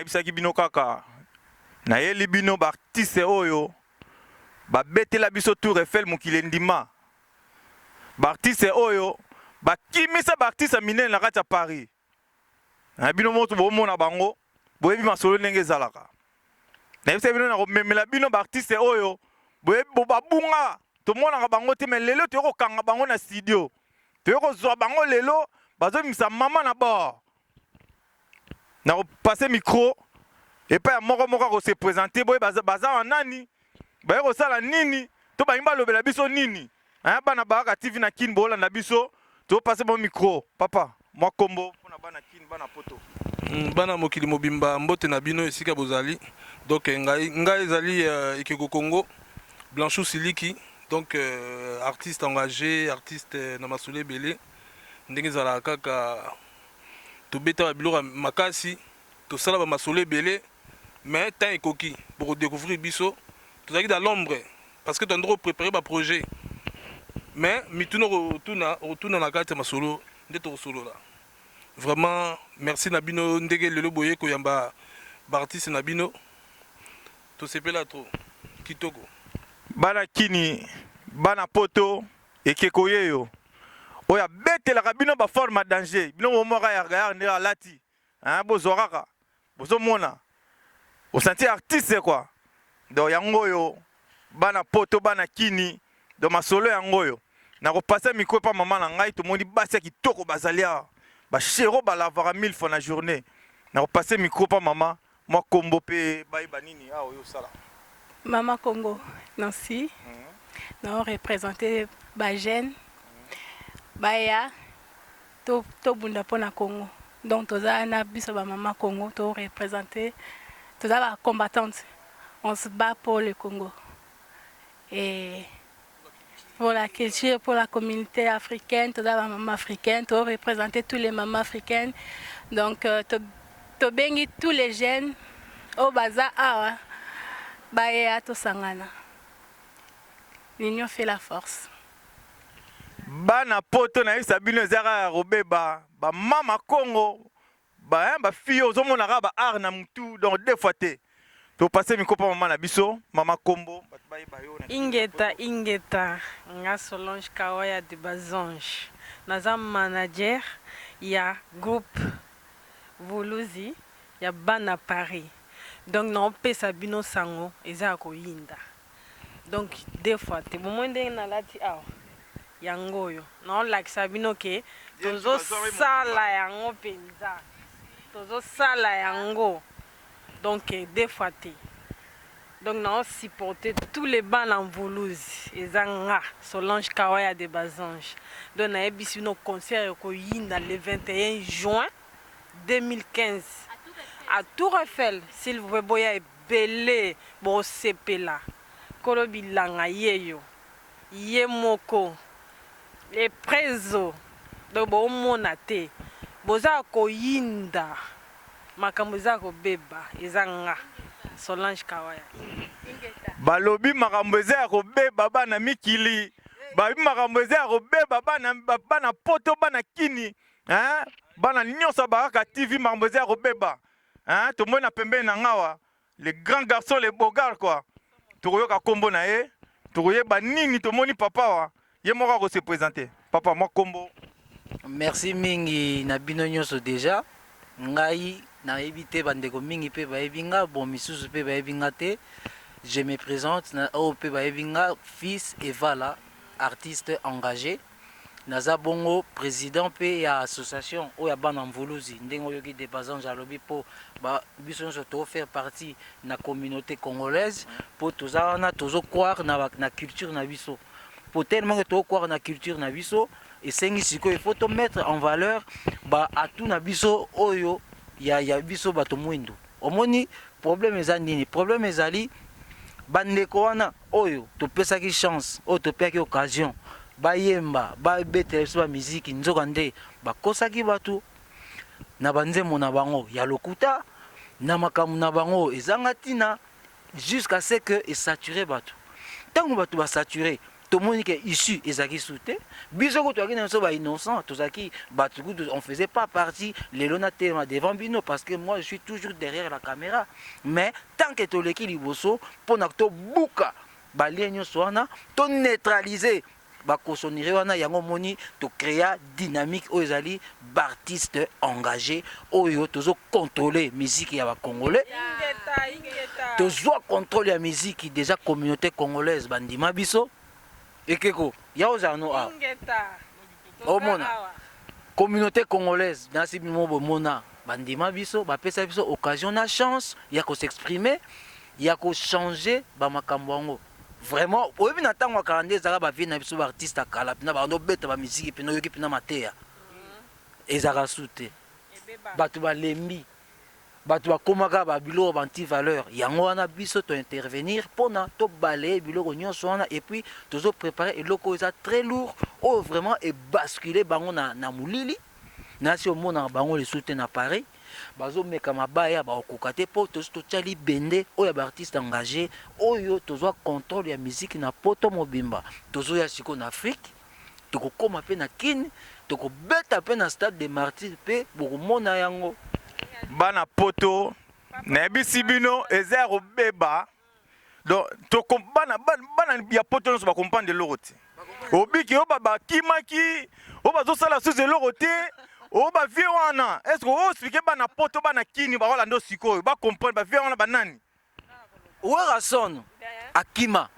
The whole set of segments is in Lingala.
nayebisaki bino kaka nayeli bino baartiste oyo babetela biso Tour Eiffel mokili ndima baartiste oyo bakimisa baartiste minene na kati ya Paris na bino moto bomona bango boyebi masolo ndenge ezalaka nayebisa bino na komemela bino baartiste oyo boyebi babunga tomonaka bango te me lelo toyei kokanga bango na studio toyei kozwa bango lelo bazobimisa mama na bord na kopase micro epai ya moko akose présente boye baza wa nani baye kosala nini to balingi balobela biso nini bana bayaka TV na kini boolanda biso topase bo micro papa mwa kombo mpona bana kini bana poto bana mokili mobimba mbote na bino esika bozali donc ngai ezali ekeko Congo Blanchou Siliki donc artiste engagé artiste na masolo ebele ndenge ezalaka kaka tobeta biloko makasi tosala bamasolo ebele mais tant ekoki pour redécouvrir biso tozalaki dans l'ombre parce que tondro préparer ba projet mais mituna retourna na kati ya masolo nde tokosolola vraiment merci na bino ndenge lelo boye koyamba baartiste na bino tosepela trop kitoko bana kini bana poto ekeko yeyo oyo abetelaka bino baforme ya danger bino bomwaka yargayar nde alati bozwakaka bozomona osanti artiste quoi donc yango oyo bana poto bana kini donc masolo yango oyo nakopasa mikro epa mama na ngai tomoni basi ya kitoko bazali awa bashero balavaka 1000 fois na journée nakopasa mikro epa mama mwa kombo mpe bayeba nini awa oyo osala Mama Congo Nancy nous représenté Bajen Baya to bunda pona Congo donc toza na biso ba Mama Congo to représenté toza ba combattante on se bat pour le Congo et pour la culture pour la communauté africaine toza ba mama africaine to représenter tous les mamans africaines donc to bengi tous les jeunes au baza awa Baya to sangana. L'union fait la force. Bana poto na isa bino zara robeba ba mama Congo ba fille ozomona ka ba art na mutu donc deux fois te to passer miko pa mama na biso mama Kombo ingeta nga Solange Kawaya de Bazange naza manager ya groupe Voluzi ya bana Paris. Donc non pesa bino sango eza ko yinda donc des fois te bomwende na lati aw yangoyo non like sabino ke tozo sala yango penza tozo sala yango donc des fois te donc non supporter tous les bancs en Voluzi ezanga Solange Kawaya de Bazange donc na ebisi no concert ko yinda le 21 juin 2015 à Tour Eiffel, s'il vous plaît, belé, bon sepela, kolobilanga yeyo, yemoko, les preso, donc bon monate, boza ko yinda, makamboza ko beba, ezanga, Solange Kawaya. Balobi makamboza ko beba bana mikili, babi makamboza ko beba bana poto bana kini, hein? Bana nyonso baraka TV makamboza ko beba. Hein, tout le monde a pembé nangawa, les grands garçons, les beaux gars quoi. Touroyoka kombo na e, touroye ba nini to moni papa wa. Ye mora ko se présenter. Papa moi kombo. Merci mingi na bino nyonso déjà. Ngai na ebité bandeko mingi pe ba ebinga bon misusu pe ba ebinga te. Je me présente na o pe ba ebinga fils Evala, artiste engagé. Naza bongo président pe ya association o ya bana Voluzi ndengo yoki de Bazange alobi po ba biso nso to faire partie na communauté congolaise po toza na tozo croire na culture na biso po tellement que to croire na culture na biso et sengi siko il faut to mettre en valeur ba atu na biso oyo ya biso bato mwindu omoni problème ezali bandeko wana oyo to pesa ki chance o to pesa ki occasion bayemba babetela biso ba musique nzoka nde bakosaki bato na banzemo na bango ya lokuta na makamu na bango ezanga tina jusqu'à ce que esaturé bato ntango bato basaturé tomoni ke issu ezaki sute biso ko toaki na so ba innocent tozaki batuku on faisait pas partie les lona tema devant bino parce que moi je suis toujours derrière la caméra mais tant que toleki liboso pona to buka ba lien nyonso wana to neutraliser ba kosonire wana yango moni to créer dynamique oyo ezali bartiste engagé oyo tozo contrôler musique ya ba congolais tozwa contrôle ya musique déjà communauté congolaise bandima biso ekeko ya ozano a omona communauté congolaise nasi bimo bomona bandima biso bapesa biso occasion na chance ya ko s'exprimer ya ko changer ba makambo yango vraiment oyebi na ntango akala ezaka bavie na biso baartiste akala mpena bando beta bamisiki mpena oyoki mpena mateya ezaka su te bato balembi bato bakomaka babiloko banti-valeur yango wana biso tointervenir mpona tobalaye biloko nyonso wana et puis tozoprépare eloko oyo eza très lourd oyo vraiment ebascule bango na molili nasi omona bango lesu te na paris bazomeka mabaya bakokoka te mpo totia libende oyo ya baartiste engagé oyo tozwa contrôle ya musique na poto mobimba tozoya sikoyo na afrique tokokoma mpe na kini tokobeta mpe na stade de martyr mpe bokomona yango bana poto nayebisi bino eza ya kobeba donc bana ya poto nyonso bakomprendre eloko te obiki oyo bakimaki oyo bazosala susu eloko te oyo bavie wana estce oyo explike bana poto bana kini bakolanda sikoyo bakomprendre bavie wana banani werason akima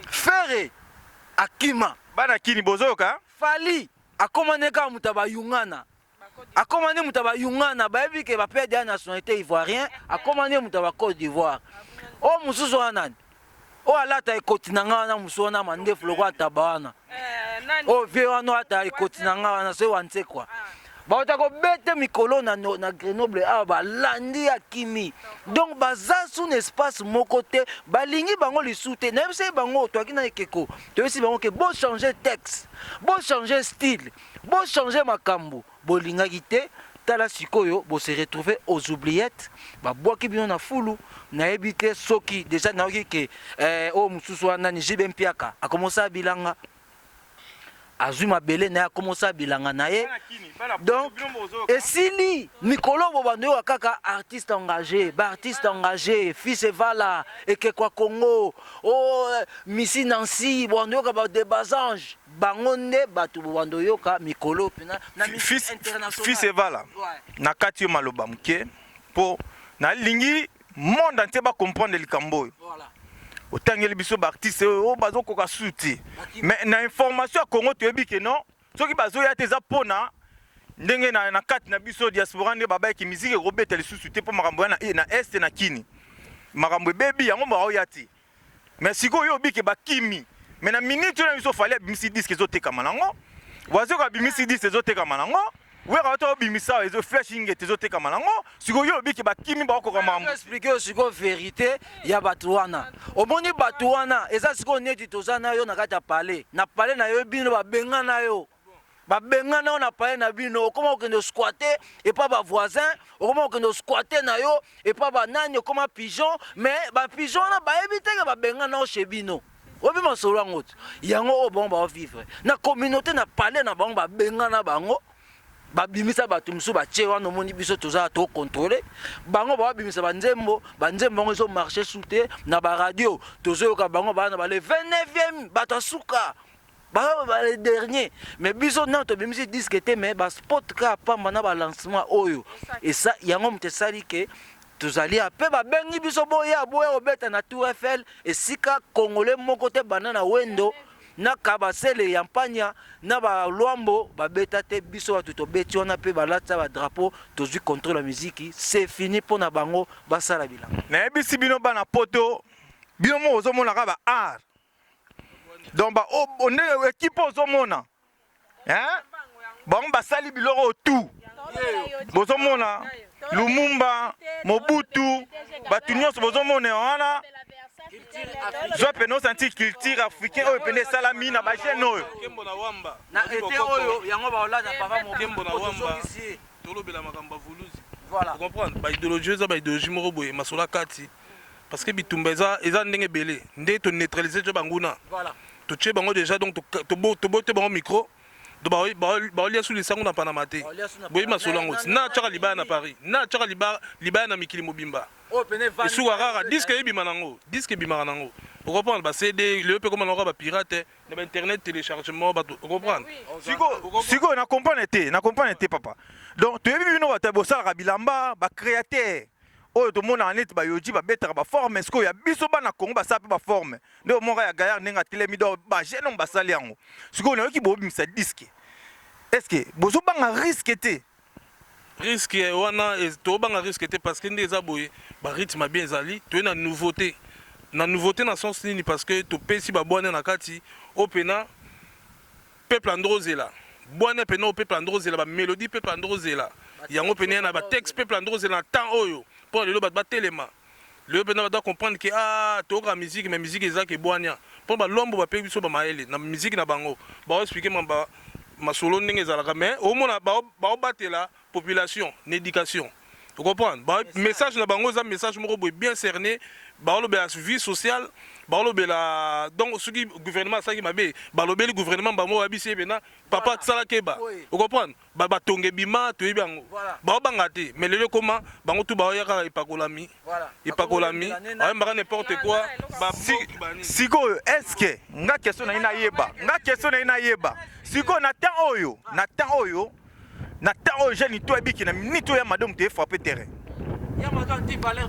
fere akima bana kini bozoyoka fali akomane kaka moto bayungana akomane moto bayungana bayebi ke baperde ya nationalité ivoirien akomane moto ba Côte d'Ivoire o mosusu wana nani o alata ekoti na nga wana mosu wana mandefu loko ataba wana o vie wana ata ekoti na nga wana soki wansekwa baota kobete mikolo na Grenoble awa balandi akimi donc baza sun espace moko te balingi bango lisu te nayebisi bango toaki na ekeko toyebisi bango ke bochanger texte bochanger style bochanger makambo bolingaki te tala sikoyo bose retrouver aux oubliettes babwaki bino na fulu nayebi te soki déjà nayoki ke oyo mosusu wana ni jibe mpiaka akomosa bilanga azwi mabele na ye akomosa bilanga na ye donc esili mikolo bo bando oyo kaka artiste engagé baartiste engagé fils evala ekekwa congo o misi nancy bando yoka ba de basange bango nde bato bando yoka mikolo pena na fils international fils evala na kati yo maloba muke po na lingi monde entier ba comprendre likambo oyo otangeli biso baartiste oyo bazokoka su te mais na information ya Congo toyebi ke non soki bazoya te eza mpona ndenge na kati na biso diaspora nde babayaki miziki ekobeta lisusu te mpo makambo ya na este na kini makambo ebebi yango baoya te mais sikoyo oyo obike bakimi mais na minute oyo na biso fali abimisi diske ezotekama nango wazoka abimisi diske ezotekama nango weka wata obimisa ezo flashing ezotekama nango sikoyo oyo obike bakimi baokoka makambo expliquer sikoyo vérité ya bato wana omoni bato wana eza sikoyo neti toza na yo na kati ya pale na pale na yo bino babenga na yo babengana oyo na pale na bino okoma okende squatte epa bavoisin okoma okende squatte na yo epa banani okoma pigeon mais bapigeon wana bayebi teke babengana oyo chez bino oyebi masolo yango te yango oyo bango baovivre na communauté na pale na bango babengana bango babimisa bato mosusu batie wana omoni biso tozala tokontrole bango babimisa banzembo bango ezomarche su te na baradio tozoyoka bango baa na bale 29e bato asuka bale dernier mais biso nano tobimisi diske te mais baspot ka pamba na balancement oyo esa yango moto esali ke tozali ape babengi biso boya kobeta na Tour Eiffel esika congolais moko te bana na wendo na kabasele ya mpanya na balwambo babeta te biso bato tobeti wana mpe balatisa badrapeau tozwi contrôle la musique c'est fini mpo na bango basala bilanga nayebisi bino bana poto bino moko ozomonaka ba art donc onde ekipe ozomona bango basali biloko tout bozomona Lumumba Mobutu bato nyonso bozomona wana zo peno senti culture africaine oyo pene salami na bagene oyo na ete oyo yango baolata papa Mokembo na wamba tolobela makambo avuluzi voilà comprendre ba idéologie za ba idéologie moko boye masola kati parce que bitumba eza ndenge belé nde to neutraliser jo banguna voilà totye bango déjà donc tobote bango micro baolia su lisango na panama te boyi masolo yango na tyaka libaya na Paris na tyaka libaya na mikili mobimba esuka kaka diske ebima nango diske ebimaka nango okomprendre bacd leo mpe komana kaka bapirate na bainternet téléchargement bato okomprendre sikoyo na comprendre te papa donc toyebi bino bato bosalaka bilamba bacréateur oyo tomonaka neti bayoji babetaka baforme sikoyo ya biso bana kongo basala mpe baforme nde omonga ya gayar ndenge atelemi do bagene omo basali yango sikoyo nayoki bobimisa diske estce bozobanga risque te risque wana tobanga risque te parce que nde eza boye barythme bien ezali toye na nouveauté na sens nini parce que topesi babwane na kati oyo pena peuple andro ozela bwane pena oyo peuple andro ozela bamélodie peuple andro ozela yango pena ya na batexte peuple andro ozela na temps oyo mpo lelo bato batelema lelo pena bato comprendre ke toyoka musique mais musique eza ke bwania mpo balombo bapeki biso bamayele na musique na bango baoexplike mamba masolo ndenge ezalaka mais omona baobatela population na éducation okomprendre message na bango eza message moko boye bien cerné baolobela vie sociale baolobela donc soki gouvernement asalaki mabe balobeli gouvernement bango babisi ebena papa asalaki eba okomprendre batonga ebima toyebi yango baobanga te mais lelo ekoma bango tu baoyaka epakolami ayembaka n'importe quoi sikoyo estce nga question na ye nayeba sikoyo na temps oyo jeune to ebiki na minute oyo ya madame te frappé terrain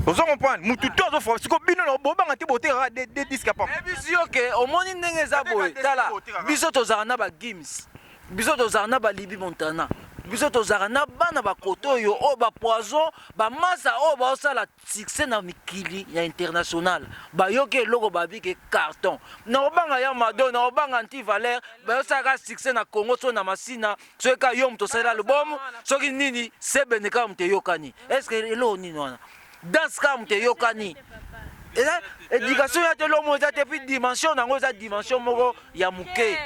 ozo comprendre mutu to ozo frappé sikoyo bino na bobanga te botekaka de disque pamba ebisi yo ke omoni ndenge eza boye tala biso tozala na bagims biso tozala na balibi montana biso tozala na bana bakoto oyo oyo bapoison bamasa oyo baosala succès na mikili ya international bayoki eloko babike carton na obanga ya mado na obanga antivaleur bayosalaka succès na congo so na masina soki ka yo moto osalela albumu soki nini sebene kaka moto eyokani estce eloko nini wana danse kaka moto eyokani éducation ya te lomo eza te puis dimension nango eza dimension moko ya moke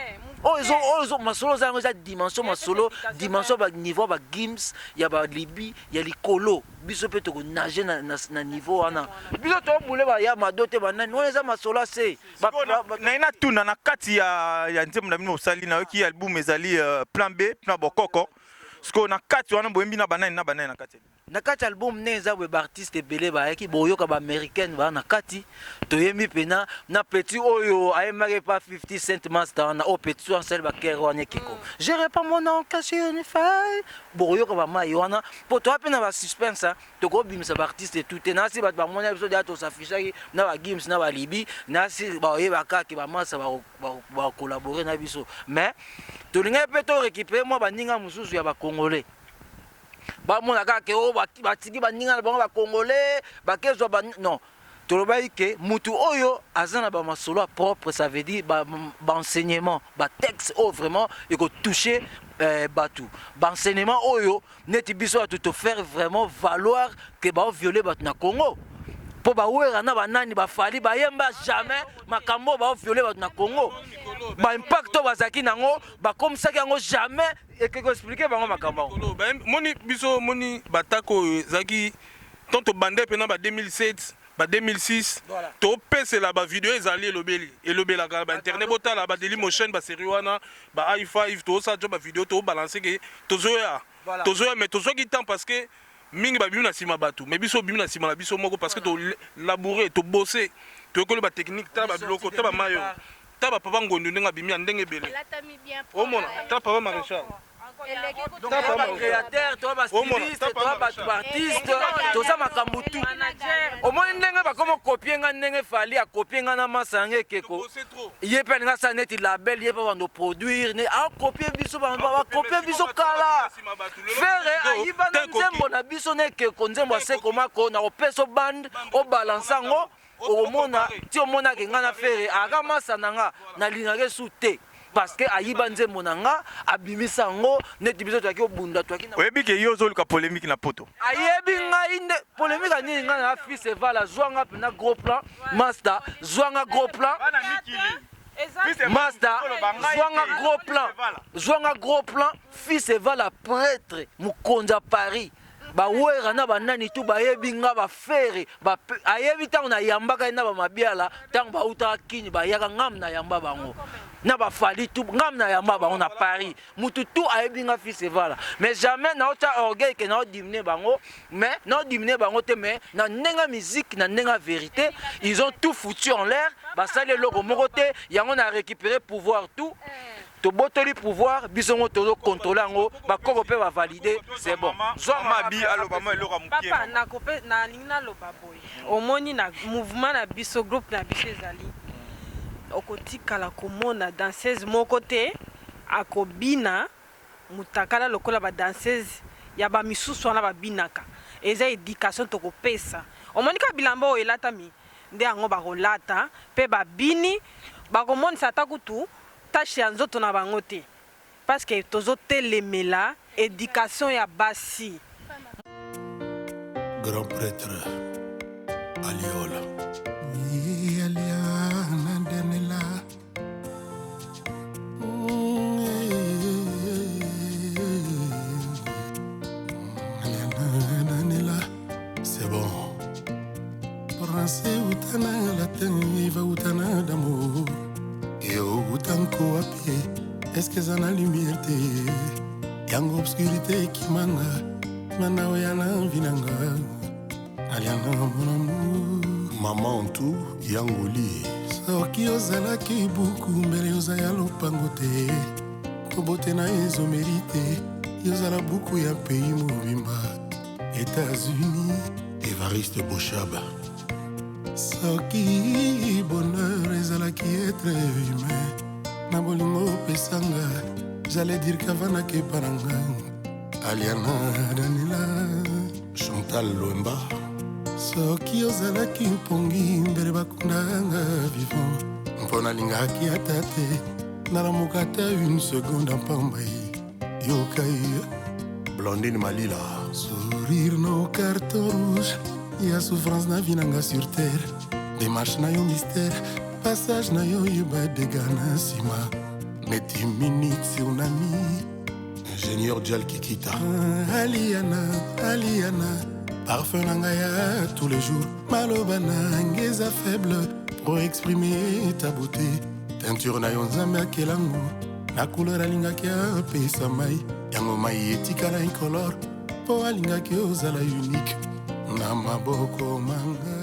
oyo masolo ozango eza dimension masolo dimension baniveau bagims ya balibi ya likolo biso mpe tokonage na niveau wana biso tobule baya mado te banani wana eza masolo ase naye natuna na kati ya nzembo na bino osali nayoki album ezali plan B plan bokoko sikoyo na kati wana boyembi na banani na kati na kati album ne eza boye baartiste ebele bayaki boyoka baaméricaine baa na kati toyembi mpena na petit oyo ayembaki pa 50 Cent master wana oyo petit so ansali bakere wana ekiko jere pa mon nom caché une faille boyoka bamai wana mpo toya mpe na basuspense tokobimisa baartiste tout te nasi bato bamoni biso deya tosafishaki na bagims na balibi nasi baoyebakaki bamasa bakolabore na biso mais tolingai mpe torécupere mwa baninga mosusu ya bakongolais bamona kaka o batiki baninga na bango bakongolais bakezwa non tolobaki ke mutu oyo aza na bamasolo propre ça veut dire baenseignement batexte oyo vraiment ekotouche bato baenseignement oyo neti biso bato tofaire vraiment valoir ke baoviole bato na Congo mpo bawera na banani bafali bayemba jamais makambo baoviole bato na Congo baimpact oyo bazalaki nango bakomisaki yango jamais ekeko explike bango makambo yango moni biso moni batako oyo ezalaki tant tobande mpena ba 2007 ba 2006 topesela bavideo ezali elobelaka bainternet botala badeli motion basérie wana ba i5 tosala jo bavideo tobalanse ke tozoya mais tozwaki temps parce que mingi babimi na nsima bato mais biso obimi na nsima na biso moko parce que tolaboure tobose toyekoli batechnique tala babiloko ta bamayo ta bapapa ngondo ndenge abimi ya ndenge ebele omona ta papa maréchal bacréateur toa bastyliste toa bato baartiste toza makambo tu omoni ndenge bakoma kopie nga ndenge fali akopie nga na masa yango ekeko ye mpe alinga asala neti label ye mpe bando produire akopie biso bakopie biso kala fere ayiba na nzembo na biso na ekeko nzembo asekomako na kopesa bande obalanse yango okomona ti omonaki nga na fere aka masa na nga nalingaki esu te parce que ayiba nzembo na nga abimisa yango neti biso toyaki obunda toyaki oyebi ke yo ozoluka polémique na poto ayebi ngai nde polémique anini ngai na fils evala zwanga mpena gros plan master zwanga gros plan master zwanga gros plan fils evala prêtre mokonzi ya Paris bawera na banani tu bayebi nga bafere ayebi ntango nayambaka ye na bamabiala ntango bautaka kini bayaka ngam nayamba bango na bafali tu ngam nayamba bango na Paris mutu tu ayebi nga fils evala mais jamais naota orgueil ke naodimine bango mais naodimine bango te mais na ndenga musique na ndenga vérité ils ont tout foutu en l'air basali eloko moko te yango na récupérer pouvoir tout tobotoli pouvoir bisongo tozo contrôler ngo bakoko pe ba valider c'est bon zoma bi aloba mo eloko mukie papa na kope na lingna loba boy omoni na mouvement na biso groupe na biso ezali okotikala komona danseuse moko te akobina mutakala lokola ba danseuse ya ba misusu wana babinaka eza éducation tokopesa omoni ka bilamba oyo elatami nde yango bakolata pe babini bakomonisa ata kutu tâche ya nzoto na bango te parce que tozotelemela éducation ya basi. Grand prêtre Aliola c'est bon français utana latin va utana d'amour et utanko à pied est-ce que ça na lumière te yango obscurité qui manga mana yana vinanga aliana mon amour maman tout yangoli soki ozalaki buku mbele ozaya lopango te kobote na ezomérite yozala buku ya pays mobimba États-Unis Évariste Bochaba soki bonheur ezalaki être humain na bolingo pesanga j'allais dire kavanake paranga Aliana Danila Chantal Loemba soki ozalaki mpongi mbele bakundanga vivant mpona lingaki ata te nalamuka ta une seconde mpambai yokai Blondine Malila sourire nos cartons rouges y'a souffrance na vie nanga sur terre démarche na yo mystère passage na yo yeba dégâts na nsima neti minute tsunami ingénieur Dial Kikita Aliana parfum nangaya tous les jours maloba nangeza faible pour exprimer ta beauté teinture na yo nzambe akelango na couleur alingaki apesa mai yango mai etikala incolore po alingaki ozala unique na maboko manga